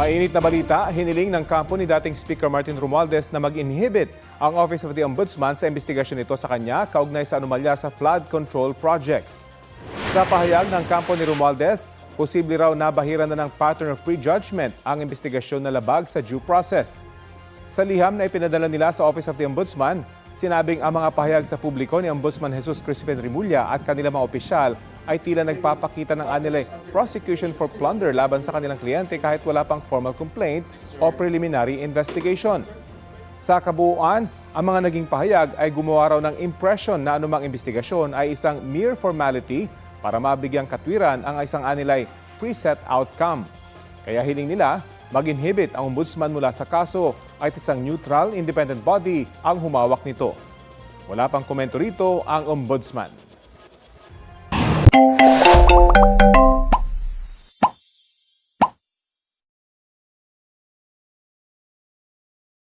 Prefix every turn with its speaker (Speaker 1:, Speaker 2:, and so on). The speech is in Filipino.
Speaker 1: Mainit na balita, hiniling ng kampo ni dating Speaker Martin Romualdez na mag-inhibit ang Office of the Ombudsman sa investigasyon nito sa kanya kaugnay sa anomalya sa flood control projects. Sa pahayag ng kampo ni Romualdez, posible raw nabahiran na ng pattern of prejudgment ang investigasyon na labag sa due process. Sa liham na ipinadala nila sa Office of the Ombudsman, sinabing ang mga pahayag sa publiko ni Ombudsman Jesus Crispin Rimulya at kanilang mga opisyal ay tila nagpapakita ng anilay prosecution for plunder laban sa kanilang kliyente kahit wala pang formal complaint o preliminary investigation. Sa kabuuan, ang mga naging pahayag ay gumawa raw ng impression na anumang investigasyon ay isang mere formality para mabigyang katwiran ang isang anilay preset outcome. Kaya hiling nila mag-inhibit ang ombudsman mula sa kaso at isang neutral, independent body ang humawak nito. Wala pang komento rito ang ombudsman.